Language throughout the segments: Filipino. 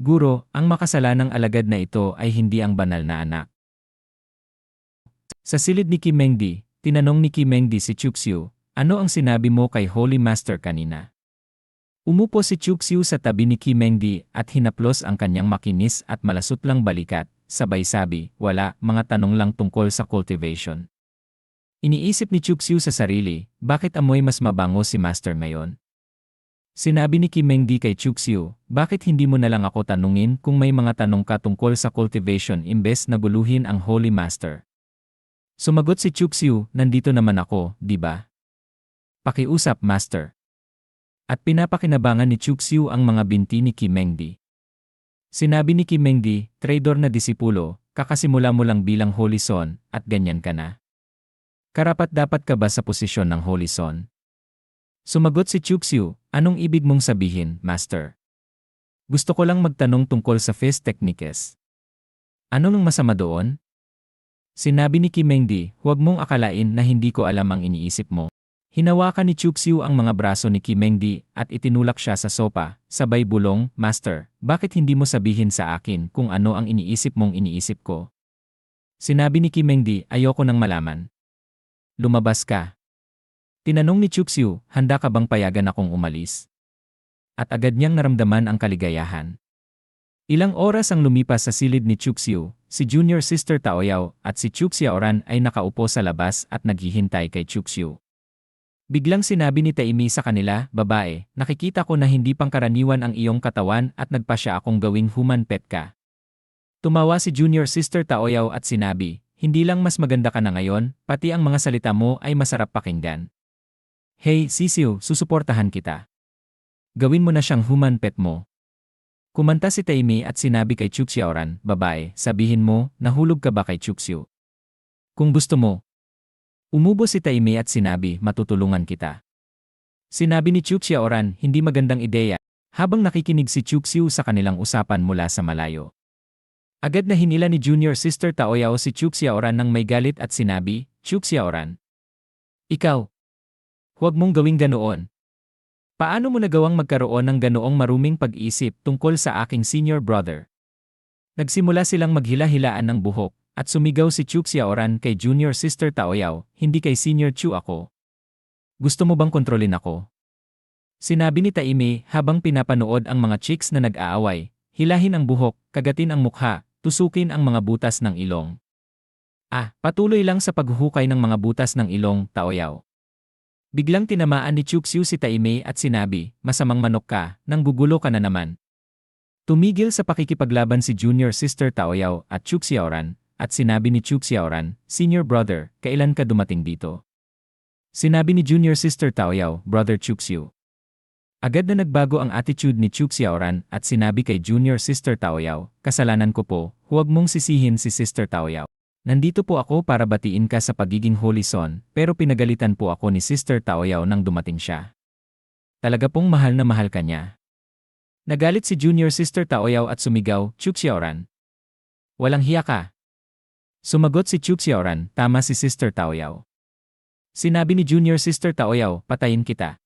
Guro, ang makasalanang alagad na ito ay hindi ang banal na anak. Sa silid ni Kim Mengdi, tinanong ni Kim Mengdi si Chuxiu, ano ang sinabi mo kay Holy Master kanina? Umupo si Chuxiu sa tabi ni Kim Mengdi at hinaplos ang kanyang makinis at malasutlang balikat, sabay sabi, wala, mga tanong lang tungkol sa cultivation. Iniisip ni Chuxiu sa sarili, bakit amoy mas mabango si Master ngayon? Sinabi ni Kim Mengdi kay Chuxiu, bakit hindi mo na lang ako tanungin kung may mga tanong ka tungkol sa cultivation imbes na guluhin ang Holy Master? Sumagot si Chuxiu, nandito naman ako, di ba? Pakiusap, Master. At pinapakinabangan ni Chuxiu ang mga binti ni Kim Mengdi. Sinabi ni Kim Mengdi, traidor na disipulo, kakasimula mo lang bilang Holy Son, at ganyan ka na. Karapat-dapat ka ba sa posisyon ng Holy Son? Sumagot si Chuxiu, anong ibig mong sabihin, Master? Gusto ko lang magtanong tungkol sa fist techniques. Anong masama doon? Sinabi ni Kim Mengdi, huwag mong akalain na hindi ko alam ang iniisip mo. Hinawakan ni Chuxiu ang mga braso ni Kim Mengdi at itinulak siya sa sopa, sabay bulong, Master, bakit hindi mo sabihin sa akin kung ano ang iniisip mong iniisip ko? Sinabi ni Kim Mengdi, ayoko nang malaman. Lumabas ka. Tinanong ni Chuxiu, handa ka bang payagan akong umalis? At agad niyang naramdaman ang kaligayahan. Ilang oras ang lumipas sa silid ni Chuxiu, si Junior Sister Taoyao at si Chuxiaoran ay nakaupo sa labas at naghihintay kay Chuxiu. Biglang sinabi ni Taimi sa kanila, babae, nakikita ko na hindi pangkaraniwan ang iyong katawan at nagpasya akong gawing human pet ka. Tumawa si Junior Sister Taoyao at sinabi, hindi lang mas maganda ka na ngayon, pati ang mga salita mo ay masarap pakinggan. Hey, Sisiu, susuportahan kita. Gawin mo na siyang human pet mo. Kumanta si Taimi at sinabi kay Chuxiaoran, babae, sabihin mo, nahulog ka ba kay Chuxiu? Kung gusto mo. Umubo si Taimi at sinabi, matutulungan kita. Sinabi ni Chuxiaoran, hindi magandang ideya, habang nakikinig si Chuxiu sa kanilang usapan mula sa malayo. Agad na hinila ni Junior Sister Taoyao si Chuxiaoran ng may galit at sinabi, Chuxiaoran. Ikaw. Huwag mong gawing ganoon. Paano mo nagawang magkaroon ng ganoong maruming pag-isip tungkol sa aking senior brother? Nagsimula silang maghila-hilaan ng buhok, at sumigaw si Chuxiaoran kay Junior Sister Taoyao, hindi kay Senior Chu ako. Gusto mo bang kontrolin ako? Sinabi ni Taimi habang pinapanood ang mga chicks na nag-aaway, hilahin ang buhok, kagatin ang mukha, tusukin ang mga butas ng ilong. Patuloy lang sa paghuhukay ng mga butas ng ilong, Taoyao. Biglang tinamaan ni Chuxiu si Taimi at sinabi, masamang manok ka, nang gugulo ka na naman. Tumigil sa pakikipaglaban si Junior Sister Taoyao at Chuxiaoran, at sinabi ni Chuxiaoran, Senior Brother, kailan ka dumating dito? Sinabi ni Junior Sister Taoyao, Brother Chuxiu. Agad na nagbago ang attitude ni Chuxiaoran at sinabi kay Junior Sister Taoyao, kasalanan ko po, huwag mong sisihin si Sister Taoyao. Nandito po ako para batiin ka sa pagiging Holy Son, pero pinagalitan po ako ni Sister Taoyao nang dumating siya. Talaga pong mahal na mahal ka niya. Nagalit si Junior Sister Taoyao at sumigaw, Chuxiaoran. Walang hiya ka. Sumagot si Chuxiaoran, tama si Sister Taoyao. Sinabi ni Junior Sister Taoyao, patayin kita.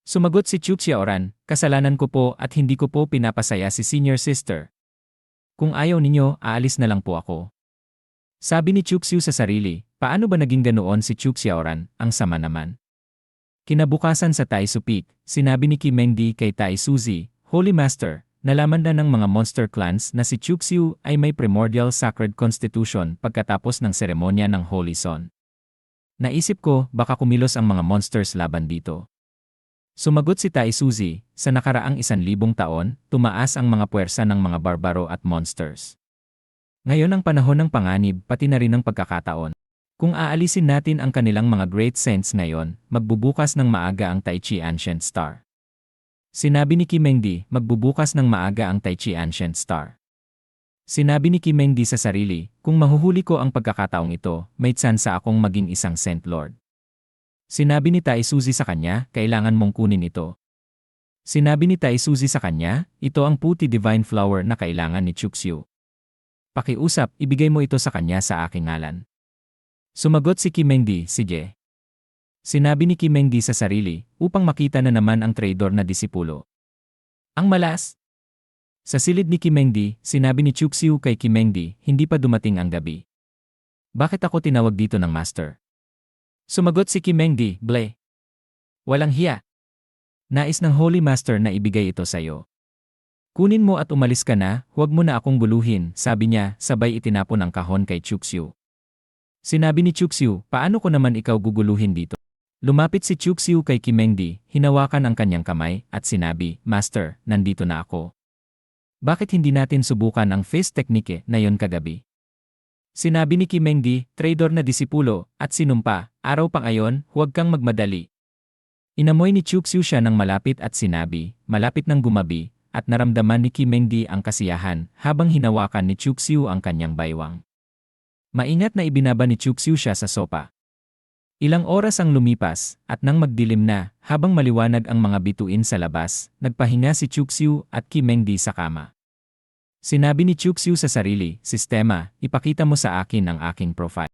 Sumagot si Chuxiaoran, kasalanan ko po at hindi ko po pinapasaya si Senior Sister. Kung ayaw ninyo, aalis na lang po ako. Sabi ni Chuxiu sa sarili, paano ba naging ganoon si Chuxiaoran, ang sama naman. Kinabukasan sa Tai Su Peak, sinabi ni Kim Mengdi kay Tai Suzi, Holy Master, nalaman na ng mga monster clans na si Chuxiu ay may primordial sacred constitution pagkatapos ng seremonya ng Holy Son. Naisip ko, baka kumilos ang mga monsters laban dito. Sumagot si Tai Suzi, sa nakaraang 1,000 taon, tumaas ang mga puwersa ng mga barbaro at monsters. Ngayon ang panahon ng panganib pati na rin ang pagkakataon. Kung aalisin natin ang kanilang mga great saints ngayon, magbubukas ng maaga ang Tai Chi Ancient Star. Sinabi ni Kim Mengdi, magbubukas ng maaga ang Tai Chi Ancient Star. Sinabi ni Kim Mengdi sa sarili, kung mahuhuli ko ang pagkakataong ito, may tsansa akong maging isang Saint Lord. Sinabi ni Tai Suzi sa kanya, kailangan mong kunin ito. Sinabi ni Tai Suzi sa kanya, ito ang puti divine flower na kailangan ni Chuxiu. Pakiusap, ibigay mo ito sa kanya sa aking ngalan. Sumagot si Kim Mengdi, sige. Sinabi ni Kim Mengdi sa sarili, upang makita na naman ang traidor na disipulo. Ang malas! Sa silid ni Kimengdi, sinabi ni Chuxiu kay Kimengdi, hindi pa dumating ang gabi. Bakit ako tinawag dito ng master? Sumagot si Kimengdi, Ble. Walang hiya. Nais ng Holy Master na ibigay ito sa'yo. Kunin mo at umalis ka na, huwag mo na akong buluhin, sabi niya, sabay itinapon ang kahon kay Chuxiu. Sinabi ni Chuxiu, paano ko naman ikaw guguluhin dito? Lumapit si Chuxiu kay Kimengdi, hinawakan ang kanyang kamay, at sinabi, Master, nandito na ako. Bakit hindi natin subukan ang face technique na yon kagabi? Sinabi ni Kimengdi, traidor na disipulo, at sinumpa, araw pa ngayon, huwag kang magmadali. Inamoy ni Chuxiu siya ng malapit at sinabi, malapit nang gumabi, at naramdaman ni Kimengdi ang kasiyahan habang hinawakan ni Chuxiu ang kanyang baywang. Maingat na ibinaba ni Chuxiu siya sa sopa. Ilang oras ang lumipas, at nang magdilim na, habang maliwanag ang mga bituin sa labas, nagpahinga si Chuxiu at Kimengdi sa kama. Sinabi ni Chuxiu sa sarili, Sistema, ipakita mo sa akin ang aking profile.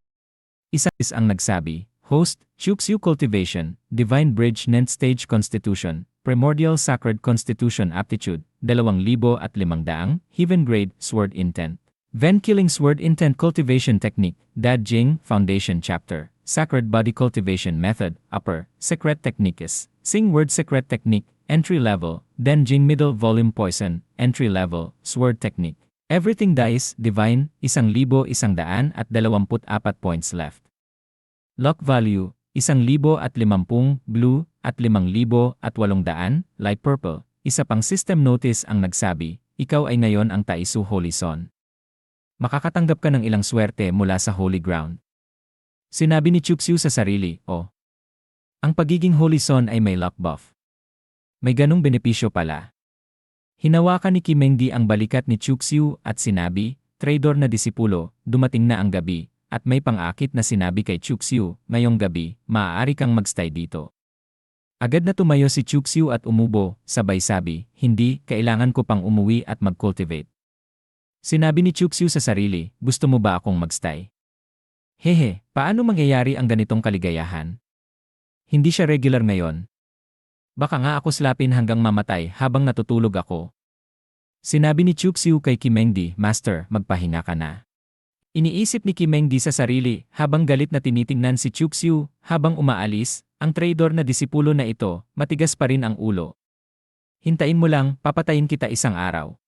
Isa ang nagsabi, Host, Chuxiu Cultivation, Divine Bridge Nent Stage Constitution, Primordial Sacred Constitution Aptitude, 2,500, Heaven Grade, Sword Intent. Ven Killing Sword Intent Cultivation Technique, Dad Jing, Foundation Chapter. Sacred Body Cultivation Method, Upper, Secret Techniques, Sing Word Secret Technique, Entry Level, Denjing Middle Volume Poison, Entry Level, Sword Technique. Everything Dice, Divine, 1,124 points left. Luck Value, 1,050, Blue, at 5,800, Light Purple. Isa pang system notice ang nagsabi, ikaw ay ngayon ang Taisu Holy Son. Makakatanggap ka ng ilang swerte mula sa Holy Ground. Sinabi ni Chuxiu sa sarili, ang pagiging Holy Son ay may luck buff. May ganong benepisyo pala. Hinawakan ni Kimengdi ang balikat ni Chuxiu at sinabi, Traidor na disipulo, dumating na ang gabi, at may pang-akit na sinabi kay Chuxiu, ngayong gabi, maaari kang magstay dito. Agad na tumayo si Chuxiu at umubo, sabay sabi, hindi, kailangan ko pang umuwi at mag-cultivate. Sinabi ni Chuxiu sa sarili, gusto mo ba akong magstay? Hehe, paano mangyayari ang ganitong kaligayahan? Hindi siya regular ngayon. Baka nga ako slapin hanggang mamatay habang natutulog ako. Sinabi ni Chuxiu kay Kimengdi, Master, magpahinga ka na. Iniisip ni Kimengdi sa sarili habang galit na tinitingnan si Chuxiu habang umaalis, ang traidor na disipulo na ito, matigas pa rin ang ulo. Hintayin mo lang, papatayin kita isang araw.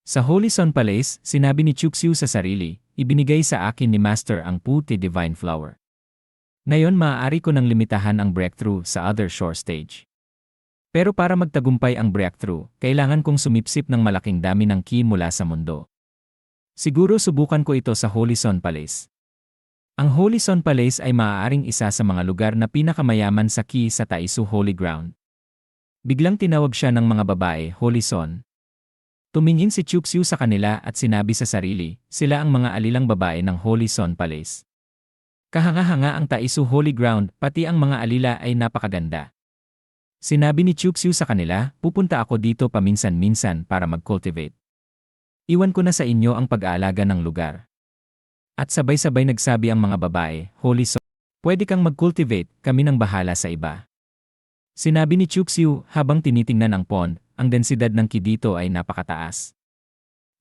Sa Holy Son Palace, sinabi ni Chuxiu sa sarili, ibinigay sa akin ni Master ang puti Divine Flower. Ngayon maaari ko nang limitahan ang breakthrough sa Other Shore Stage. Pero para magtagumpay ang breakthrough, kailangan kong sumipsip ng malaking dami ng ki mula sa mundo. Siguro subukan ko ito sa Holy Son Palace. Ang Holy Son Palace ay maaaring isa sa mga lugar na pinakamayaman sa ki sa Taisu Holy Ground. Biglang tinawag siya ng mga babae, Holy Son. Tumingin si Chuxiu sa kanila at sinabi sa sarili, sila ang mga alilang babae ng Holy Son Palace. Kahanga-hanga ang Taisu Holy Ground, pati ang mga alila ay napakaganda. Sinabi ni Chuxiu sa kanila, pupunta ako dito paminsan-minsan para mag-cultivate. Iwan ko na sa inyo ang pag-aalaga ng lugar. At sabay-sabay nagsabi ang mga babae, Holy Son, pwede kang mag-cultivate, kami nang bahala sa iba. Sinabi ni Chuxiu habang tinitingnan ang pond, ang densidad ng ki dito ay napakataas.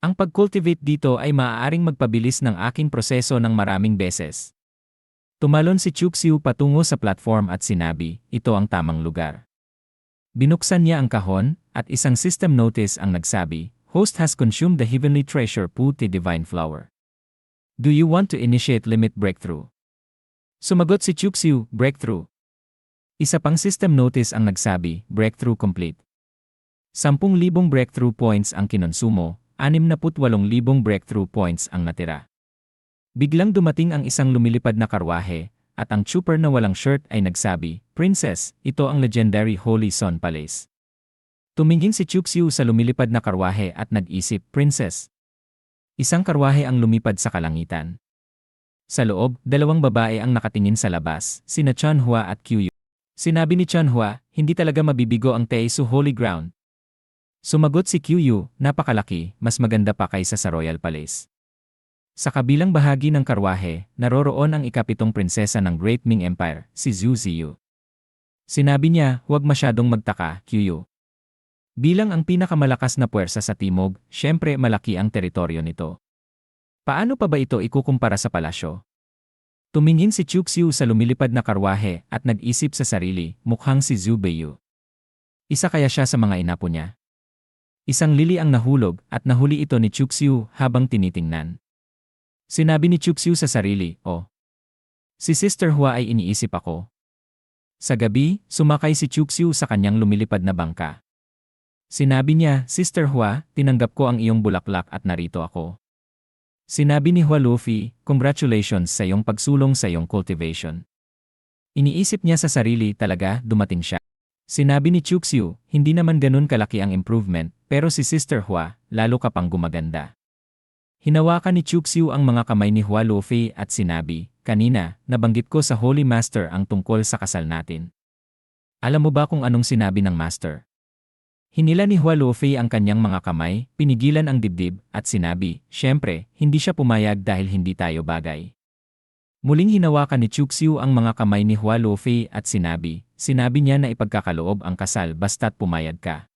Ang pag-cultivate dito ay maaaring magpabilis ng aking proseso ng maraming beses. Tumalon si Chuxiu patungo sa platform at sinabi, ito ang tamang lugar. Binuksan niya ang kahon, at isang system notice ang nagsabi, Host has consumed the heavenly treasure puti Divine Flower. Do you want to initiate limit breakthrough? Sumagot si Chuxiu, breakthrough. Isa pang system notice ang nagsabi, breakthrough complete. 10,000 breakthrough points ang kinonsumo, 68,000 breakthrough points ang natira. Biglang dumating ang isang lumilipad na karwahe, at ang trooper na walang shirt ay nagsabi, Princess, ito ang legendary Holy Son Palace. Tumingin si Chuxiu sa lumilipad na karwahe at nag-isip, Princess. Isang karwahe ang lumipad sa kalangitan. Sa loob, dalawang babae ang nakatingin sa labas, sina Chanhua at Qiyu. Sinabi ni Chanhua, hindi talaga mabibigo ang Taisu Holy Ground. Sumagot si Qiyu, napakalaki, mas maganda pa kaysa sa Royal Palace. Sa kabilang bahagi ng karwahe, naroroon ang ikapitong prinsesa ng Great Ming Empire, si Zhu Ziyu. Sinabi niya, huwag masyadong magtaka, Qiyu. Bilang ang pinakamalakas na puwersa sa timog, syempre malaki ang teritoryo nito. Paano pa ba ito ikukumpara sa palasyo? Tumingin si Chuxiu sa lumilipad na karwahe at nag-isip sa sarili, mukhang si Zhu Beiyu. Isa kaya siya sa mga inapo niya? Isang lili ang nahulog at nahuli ito ni Chuxiu habang tinitingnan. Sinabi ni Chuxiu sa sarili, "Oh, si Sister Hua ay iniisip ako." Sa gabi, sumakay si Chuxiu sa kanyang lumilipad na bangka. Sinabi niya, "Sister Hua, tinanggap ko ang iyong bulaklak at narito ako." Sinabi ni Hua Luffy, "Congratulations sa iyong pagsulong sa iyong cultivation." Iniisip niya sa sarili, talaga, dumating siya. Sinabi ni Chuxiu, "Hindi naman ganun kalaki ang improvement, pero si Sister Hua, lalo ka pang gumaganda." Hinawakan ni Chuxiu ang mga kamay ni Hua Luffy at sinabi, "Kanina, nabanggit ko sa Holy Master ang tungkol sa kasal natin. Alam mo ba kung anong sinabi ng Master?" Hinila ni Hua Luffy ang kanyang mga kamay, pinigilan ang dibdib, at sinabi, "Siyempre, hindi siya pumayag dahil hindi tayo bagay." Muling hinawakan ni Chuxiu ang mga kamay ni Hua Luffy at sinabi niya na ipagkakaloob ang kasal basta't pumayag ka.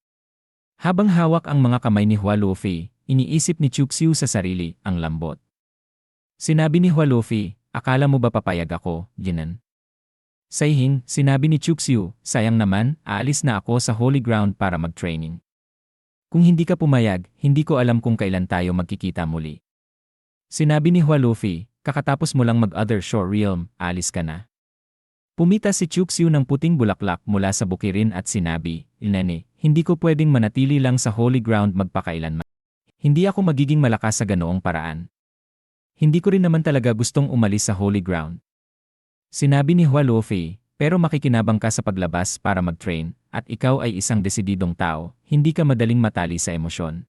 Habang hawak ang mga kamay ni Hua Luffy, iniisip ni Chuxiu sa sarili, ang lambot. Sinabi ni Hua Luffy, "Akala mo ba papayag ako, Jinan?" Sayhing, sinabi ni Chuxiu, "Sayang naman, aalis na ako sa Holy Ground para mag-training. Kung hindi ka pumayag, hindi ko alam kung kailan tayo magkikita muli." Sinabi ni Hua Luffy, "Kakatapos mo lang mag-Other Shore Realm, aalis ka na." Pumita si Chuxiu ng puting bulaklak mula sa bukirin at sinabi, "Inane, hindi ko pwedeng manatili lang sa Holy Ground magpakailanman. Hindi ako magiging malakas sa ganoong paraan. Hindi ko rin naman talaga gustong umalis sa Holy Ground." Sinabi ni Hua Luffy, "Pero makikinabang ka sa paglabas para mag-train, at ikaw ay isang desididong tao, hindi ka madaling matali sa emosyon."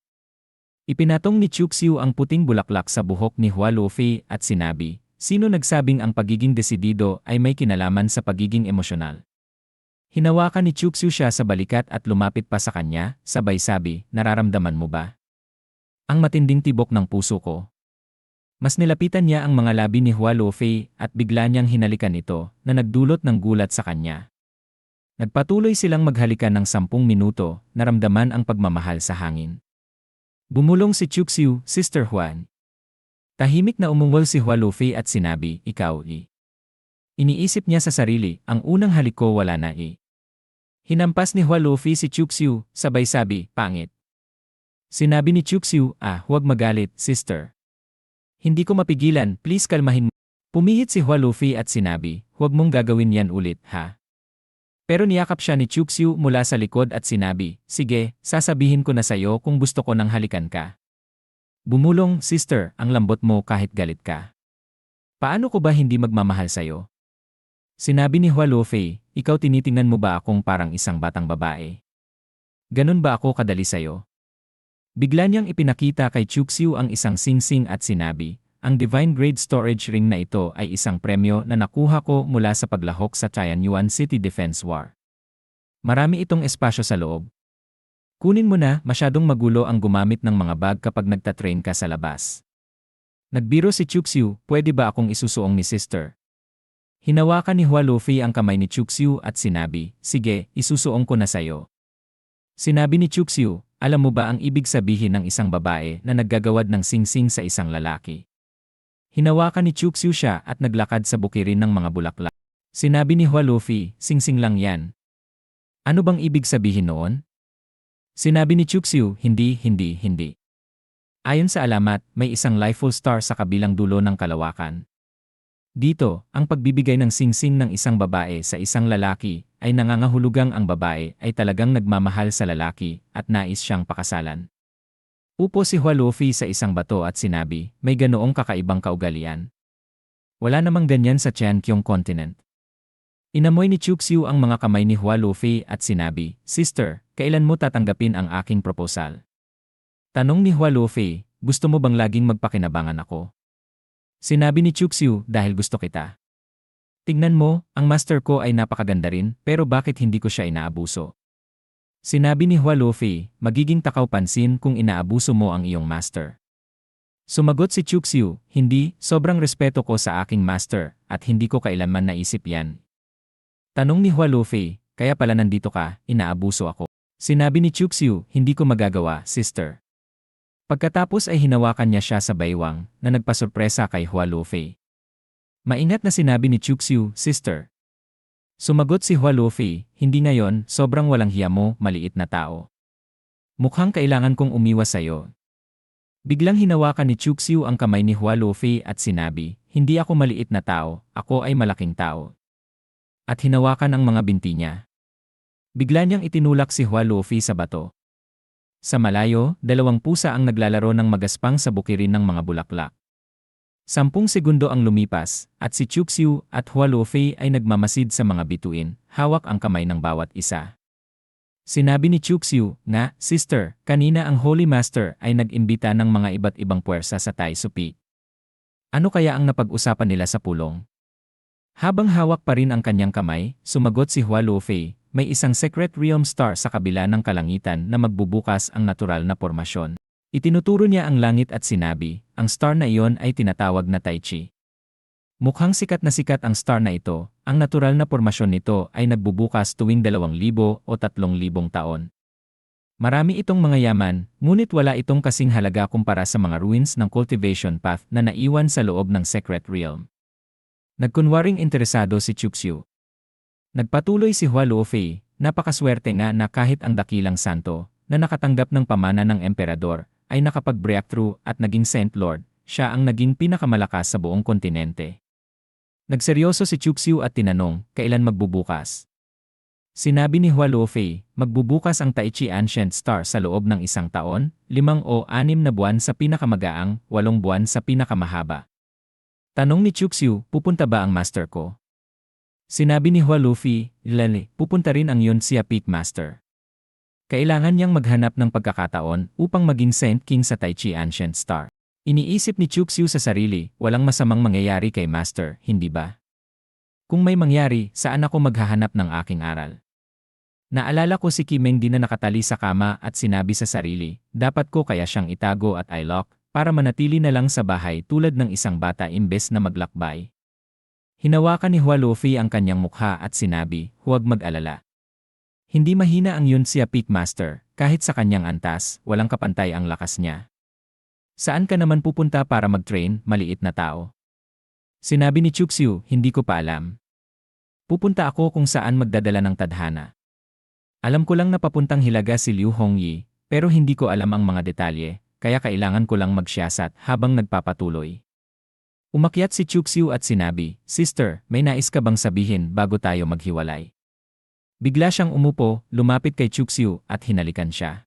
Ipinatong ni Chuxiu ang puting bulaklak sa buhok ni Hua Luffy at sinabi, "Sino nagsabing ang pagiging desidido ay may kinalaman sa pagiging emosyonal?" Hinawakan ni Chuxiu siya sa balikat at lumapit pa sa kanya, sabay sabi, "Nararamdaman mo ba ang matinding tibok ng puso ko?" Mas nilapitan niya ang mga labi ni Hua Luffy at bigla niyang hinalikan ito na nagdulot ng gulat sa kanya. Nagpatuloy silang maghalikan ng 10 minuto, naramdaman ang pagmamahal sa hangin. Bumulong si Chuxiu, "Sister Huan." Tahimik na umungol si Hua Luffy at sinabi, "Ikaw, i." Iniisip niya sa sarili, ang unang halik ko wala na, i. Hinampas ni Hua Luffy si Chuxiu, sabay sabi, "Pangit." Sinabi ni Chuxiu, "Huwag magalit, sister. Hindi ko mapigilan, please kalmahin mo." Pumihit si Hua Luffy at sinabi, "Huwag mong gagawin yan ulit, ha?" Pero niyakap siya ni Chuxiu mula sa likod at sinabi, "Sige, sasabihin ko na sa'yo kung gusto ko nang halikan ka." Bumulong, "Sister, ang lambot mo kahit galit ka. Paano ko ba hindi magmamahal sa'yo?" Sinabi ni Hua Luffy, "Ikaw tinitingnan mo ba akong parang isang batang babae? Ganun ba ako kadali sa'yo?" Bigla niyang ipinakita kay Chuxiu ang isang singsing at sinabi, "Ang Divine Grade Storage Ring na ito ay isang premyo na nakuha ko mula sa paglahok sa Tianyuan City Defense War. Marami itong espasyo sa loob. Kunin mo na, masyadong magulo ang gumamit ng mga bag kapag nagtatrain ka sa labas." Nagbiro si Chuxiu, "Pwede ba akong isusuong ni sister?" Hinawakan ni Hua Luffy ang kamay ni Chuxiu at sinabi, "Sige, isusuong ko na sa'yo." Sinabi ni Chuxiu, "Alam mo ba ang ibig sabihin ng isang babae na naggagawad ng singsing sa isang lalaki?" Hinawakan ni Chuxiu siya at naglakad sa bukirin ng mga bulaklak. Sinabi ni Hua Luffy, "Singsing lang yan. Ano bang ibig sabihin noon?" Sinabi ni Chuxiu, hindi. Ayon sa alamat, may isang Lifeful Star sa kabilang dulo ng kalawakan. Dito, ang pagbibigay ng singsing ng isang babae sa isang lalaki ay nangangahulugang ang babae ay talagang nagmamahal sa lalaki at nais siyang pakasalan. Upo si Hua Luffy sa isang bato at sinabi, "May ganoong kakaibang kaugalian. Wala namang ganyan sa Tianqiong Continent." Inamoy ni Chuxiu ang mga kamay ni Hua Luffy at sinabi, "Sister, kailan mo tatanggapin ang aking proposal?" Tanong ni Hua Luffy, "Gusto mo bang laging magpakinabangan ako?" Sinabi ni Chuxiu, "Dahil gusto kita. Tignan mo, ang master ko ay napakaganda rin, pero bakit hindi ko siya inaabuso?" Sinabi ni Hua Luffy, "Magiging takaw pansin kung inaabuso mo ang iyong master." Sumagot si Chuxiu, "Hindi, sobrang respeto ko sa aking master, at hindi ko kailanman naisip yan." Tanong ni Hua Luffy, "Kaya pala nandito ka, inaabuso ako?" Sinabi ni Chuxiu, hindi ko magagawa, sister. Pagkatapos ay hinawakan niya siya sa baywang na nagpasurpresa kay Hua Luofei. Maingat na sinabi ni Chuxiu, sister. Sumagot si Hua Luofei, hindi ngayon, sobrang walang hiya mo, maliit na tao. Mukhang kailangan kong umiwas sa'yo. Biglang hinawakan ni Chuxiu ang kamay ni Hua Luofei at sinabi, hindi ako maliit na tao, ako ay malaking tao. At hinawakan ang mga binti niya. Bigla niyang itinulak si Hua Luofei sa bato. Sa malayo, 2 pusa ang naglalaro ng magaspang sa bukirin ng mga bulaklak. 10 segundo ang lumipas, at si Chuxiu at Hua Luofei ay nagmamasid sa mga bituin, hawak ang kamay ng bawat isa. Sinabi ni Chuxiu, nga, sister, kanina ang Holy Master ay nag-imbita ng mga iba't ibang puwersa sa Tai Supi. Ano kaya ang napag-usapan nila sa pulong? Habang hawak pa rin ang kanyang kamay, sumagot si Hua Luofei, may isang secret realm star sa kabila ng kalangitan na magbubukas ang natural na pormasyon. Itinuturo niya ang langit at sinabi, ang star na iyon ay tinatawag na Tai Chi. Mukhang sikat ang star na ito, ang natural na pormasyon nito ay nagbubukas tuwing 2,000 o 3,000 taon. Marami itong mga yaman, ngunit wala itong kasing halaga kumpara sa mga ruins ng cultivation path na naiwan sa loob ng secret realm. Nagkunwaring interesado si Chuxiu. Nagpatuloy si Hua Luofei, napakaswerte nga na kahit ang dakilang santo, na nakatanggap ng pamana ng emperador, ay nakapag-breakthrough at naging Saint Lord, siya ang naging pinakamalakas sa buong kontinente. Nagseryoso si Chuxiu at tinanong, kailan magbubukas? Sinabi ni Hua Luofei, magbubukas ang Tai Chi Ancient Star sa loob ng 1 taon, 5 o 6 na buwan sa pinakamagaang, 8 buwan sa pinakamahaba. Tanong ni Chuxiu, pupunta ba ang master ko? Sinabi ni Hua Luofei, Lali, pupunta rin ang Yunxia Peak Master. Kailangan niyang maghanap ng pagkakataon upang maging Saint King sa Tai Chi Ancient Star. Iniisip ni Chuxiu sa sarili, walang masamang mangyayari kay Master, hindi ba? Kung may mangyari, saan ako maghahanap ng aking aral? Naalala ko si Mengdi na nakatali sa kama at sinabi sa sarili, dapat ko kaya siyang itago at i-lock para manatili na lang sa bahay tulad ng isang bata imbes na maglakbay. Hinawakan ni Hua Luofei ang kanyang mukha at sinabi, huwag mag-alala. Hindi mahina ang Yunxia Peak Master, kahit sa kanyang antas, walang kapantay ang lakas niya. Saan ka naman pupunta para mag-train, maliit na tao? Sinabi ni Chuxiu, hindi ko pa alam. Pupunta ako kung saan magdadala ng tadhana. Alam ko lang na papuntang Hilaga si Liu Hongyi, pero hindi ko alam ang mga detalye, kaya kailangan ko lang magsiyasat habang nagpapatuloy. Umakyat si Chuxiu at sinabi, Sister, may nais ka bang sabihin bago tayo maghiwalay? Bigla siyang umupo, lumapit kay Chuxiu at hinalikan siya.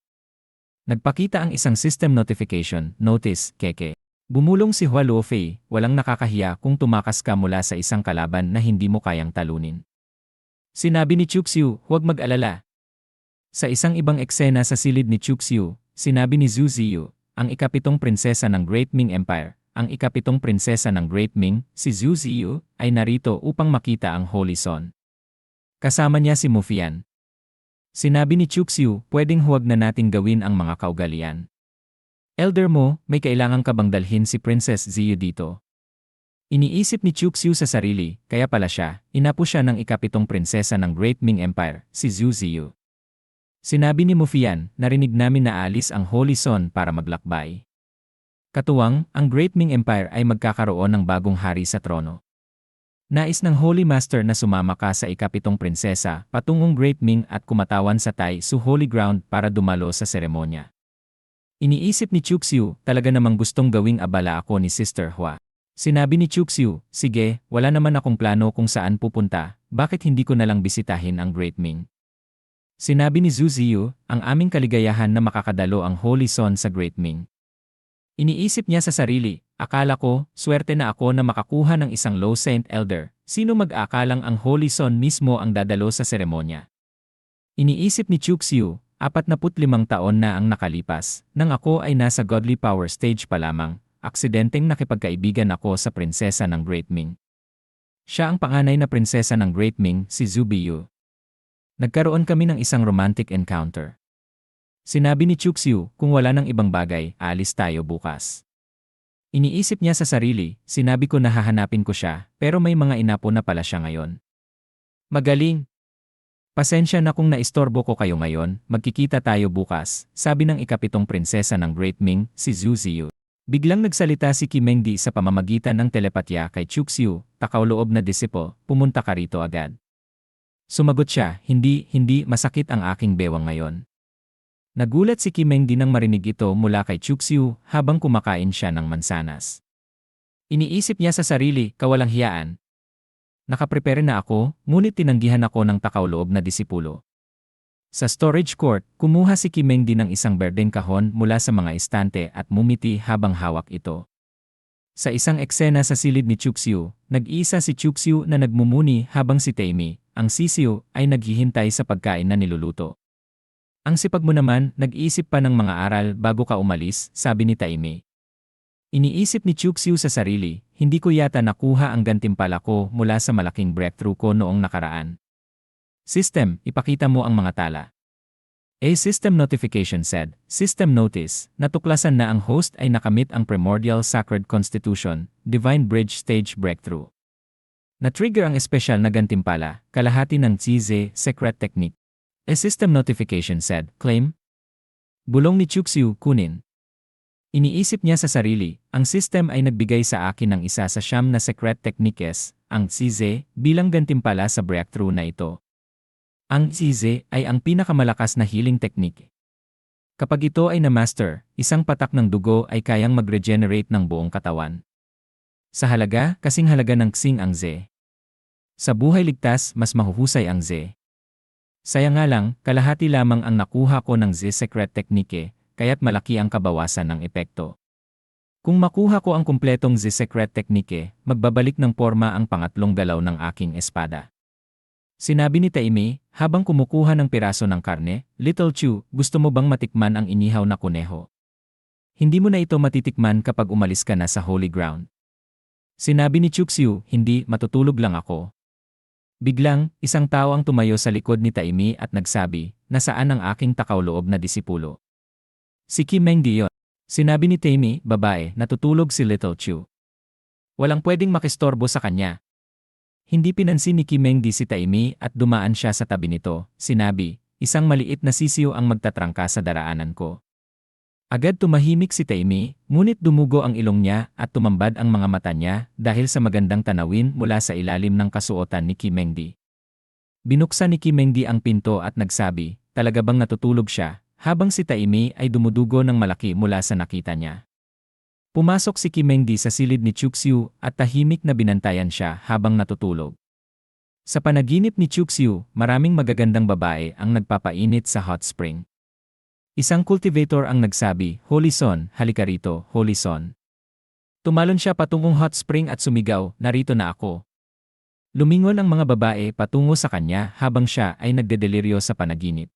Nagpakita ang isang system notification, notice, keke. Bumulong si Hua Luofei, walang nakakahiya kung tumakas ka mula sa isang kalaban na hindi mo kayang talunin. Sinabi ni Chuxiu, huwag mag-alala. Sa isang ibang eksena sa silid ni Chuxiu, sinabi ni Zhu Ziyu, ang ika-7 prinsesa ng Great Ming Empire, ang ika-7 prinsesa ng Great Ming, si Zhu Ziyu, ay narito upang makita ang Holy Son. Kasama niya si Mufian. Sinabi ni Chuxiu, pwedeng huwag na nating gawin ang mga kaugalian. Elder mo, may kailangan ka bang dalhin si Princess Ziyu dito? Iniisip ni Chuxiu sa sarili, kaya pala siya, inapo siya ng ika-7 prinsesa ng Great Ming Empire, si Zhu Ziyu. Sinabi ni Mufian, narinig namin na aalis ang Holy Son para maglakbay. Katuwang, ang Great Ming Empire ay magkakaroon ng bagong hari sa trono. Nais ng Holy Master na sumama ka sa ika-7 prinsesa patungong Great Ming at kumatawan sa Tai Su Holy Ground para dumalo sa seremonya. Iniisip ni Chuxiu, talaga namang gustong gawing abala ako ni Sister Hua. Sinabi ni Chuxiu, sige, wala naman akong plano kung saan pupunta, bakit hindi ko nalang bisitahin ang Great Ming? Sinabi ni Zhu Ziyu, ang aming kaligayahan na makakadalo ang Holy Son sa Great Ming. Iniisip niya sa sarili, akala ko, swerte na ako na makakuha ng isang Low Saint Elder, sino mag-aakalang ang Holy Son mismo ang dadalo sa seremonya. Iniisip ni Chuxiu, 45 taon na ang nakalipas, nang ako ay nasa Godly Power stage pa lamang, aksidenteng nakipagkaibigan ako sa prinsesa ng Great Ming. Siya ang panganay na prinsesa ng Great Ming, si Zhu Biyu. Nagkaroon kami ng isang romantic encounter. Sinabi ni Chuxiu, kung wala ng ibang bagay, aalis tayo bukas. Iniisip niya sa sarili, sinabi ko na hahanapin ko siya, pero may mga inapo na pala siya ngayon. Magaling! Pasensya na kung naistorbo ko kayo ngayon, magkikita tayo bukas, sabi ng ikapitong prinsesa ng Great Ming, si Zhu Ziyu. Biglang nagsalita si Qi Mengdi sa pamamagitan ng telepatya kay Chuxiu, takaw loob na disipo, pumunta ka rito agad. Sumagot siya, hindi, masakit ang aking bewang ngayon. Nagulat si Qi Mengdi nang marinig ito mula kay Chuxiu habang kumakain siya ng mansanas. Iniisip niya sa sarili, kawalang hiyaan. Nakaprepare na ako, ngunit tinanggihan ako ng takaw loob na disipulo. Sa storage court, kumuha si Qi Mengdi ng isang berdeng kahon mula sa mga estante at mumiti habang hawak ito. Sa isang eksena sa silid ni Chuxiu, nag-iisa si Chuxiu na nagmumuni habang si Taimi, ang sisiyo, ay naghihintay sa pagkain na niluluto. Ang sipag mo naman, nag-iisip pa ng mga aral bago ka umalis, sabi ni Taimi. Iniisip ni Chuxiu sa sarili, hindi ko yata nakuha ang gantimpala ko mula sa malaking breakthrough ko noong nakaraan. System, ipakita mo ang mga tala. A system notification said, System notice, natuklasan na ang host ay nakamit ang Primordial Sacred Constitution, Divine Bridge Stage Breakthrough. Na-trigger ang espesyal na gantimpala, kalahati ng Zize Secret Technique. A system notification said, Claim. Bulong ni Chuxiu, kunin. Iniisip niya sa sarili, ang system ay nagbigay sa akin ng isa sa 9 na secret techniques, ang Zize, bilang gantimpala sa breakthrough na ito. Ang Zize ay ang pinakamalakas na healing technique. Kapag ito ay na-master, isang patak ng dugo ay kayang mag-regenerate ng buong katawan. Sa halaga, kasing halaga ng Xing ang Ze. Sa buhay ligtas, mas mahuhusay ang Ze. Saya nga lang, kalahati lamang ang nakuha ko ng Ze secret technique, kaya't malaki ang kabawasan ng epekto. Kung makuha ko ang kumpletong Z Secret Technique, magbabalik ng porma ang pangatlong galaw ng aking espada. Sinabi ni Taimi, habang kumukuha ng piraso ng karne, Little Chu, gusto mo bang matikman ang inihaw na kuneho? Hindi mo na ito matitikman kapag umalis ka na sa holy ground. Sinabi ni Chuxiu, hindi, matutulog lang ako. Biglang, isang tao ang tumayo sa likod ni Taimi at nagsabi, nasaan ang aking takaw loob na disipulo? Si Qi Mengdi yon. Sinabi ni Taimi, babae, natutulog si Little Chu. Walang pwedeng makistorbo sa kanya. Hindi pinansin ni Qi Mengdi si Taimi at dumaan siya sa tabi nito. Sinabi, isang maliit na sisiyo ang magtatrangka sa daraanan ko. Agad tumahimik si Taimi, ngunit dumugo ang ilong niya at tumambad ang mga mata niya dahil sa magandang tanawin mula sa ilalim ng kasuotan ni Qi Mengdi. Binuksan ni Qi Mengdi ang pinto at nagsabi, talaga bang natutulog siya? Habang si Taimi ay dumudugo ng malaki mula sa nakita niya. Pumasok si Qi Mengdi sa silid ni Chuxiu at tahimik na binantayan siya habang natutulog. Sa panaginip ni Chuxiu, maraming magagandang babae ang nagpapainit sa hot spring. Isang cultivator ang nagsabi, Holy Son, halika rito, Holy Son. Tumalon siya patungong hot spring at sumigaw, narito na ako. Lumingon ang mga babae patungo sa kanya habang siya ay nagdedeliryo sa panaginip.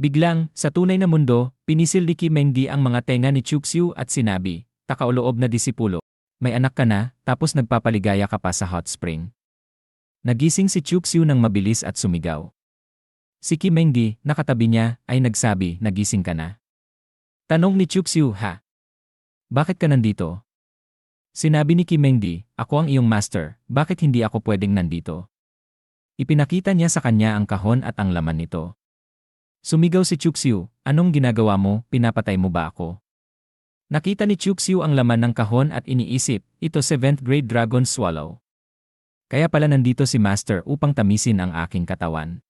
Biglang, sa tunay na mundo, pinisil ni Qi Mengdi ang mga tenga ni Chuxiu at sinabi, takauloob na disipulo, may anak ka na, tapos nagpapaligaya ka pa sa hot spring. Nagising si Chuxiu ng mabilis at sumigaw. Si Qi Mengdi, nakatabi niya, ay nagsabi, nagising ka na. Tanong ni Chuxiu, ha? Bakit ka nandito? Sinabi ni Qi Mengdi, ako ang iyong master, bakit hindi ako pwedeng nandito? Ipinakita niya sa kanya ang kahon at ang laman nito. Sumigaw si Chuxiu, anong ginagawa mo, pinapatay mo ba ako? Nakita ni Chuxiu ang laman ng kahon at iniisip, ito 7th grade dragon swallow. Kaya pala nandito si Master upang tamisin ang aking katawan.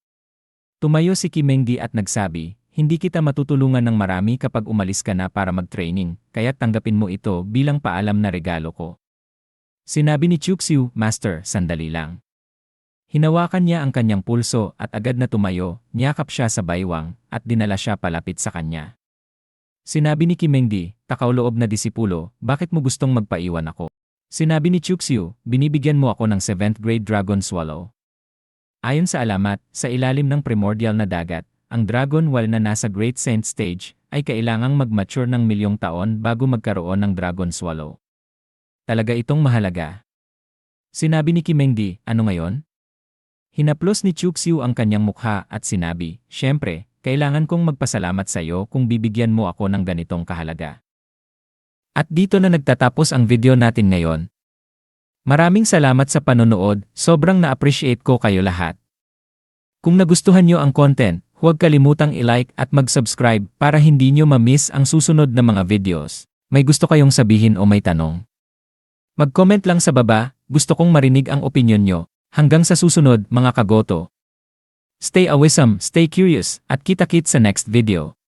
Tumayo si Qi Mengdi at nagsabi, hindi kita matutulungan ng marami kapag umalis ka na para mag-training, kaya tanggapin mo ito bilang paalam na regalo ko. Sinabi ni Chuxiu, Master, sandali lang. Hinawakan niya ang kanyang pulso at agad na tumayo, niyakap siya sa baywang, at dinala siya palapit sa kanya. Sinabi ni Qi Mengdi, takauloob na disipulo, bakit mo gustong magpaiwan ako? Sinabi ni Chuxiu, binibigyan mo ako ng 7th grade dragon swallow. Ayon sa alamat, sa ilalim ng primordial na dagat, ang dragon while na nasa Great Saint stage, ay kailangang mag-mature ng milyong taon bago magkaroon ng dragon swallow. Talaga itong mahalaga. Sinabi ni Qi Mengdi, ano ngayon? Hinaplos ni Chuxiu ang kanyang mukha at sinabi, syempre, kailangan kong magpasalamat sa iyo kung bibigyan mo ako ng ganitong kahalaga. At dito na nagtatapos ang video natin ngayon. Maraming salamat sa panonood, sobrang na-appreciate ko kayo lahat. Kung nagustuhan nyo ang content, huwag kalimutang i-like at mag-subscribe para hindi nyo ma-miss ang susunod na mga videos. May gusto kayong sabihin o may tanong? Mag-comment lang sa baba, gusto kong marinig ang opinyon nyo. Hanggang sa susunod mga kagoto. Stay awesome, stay curious, at kita-kits sa next video.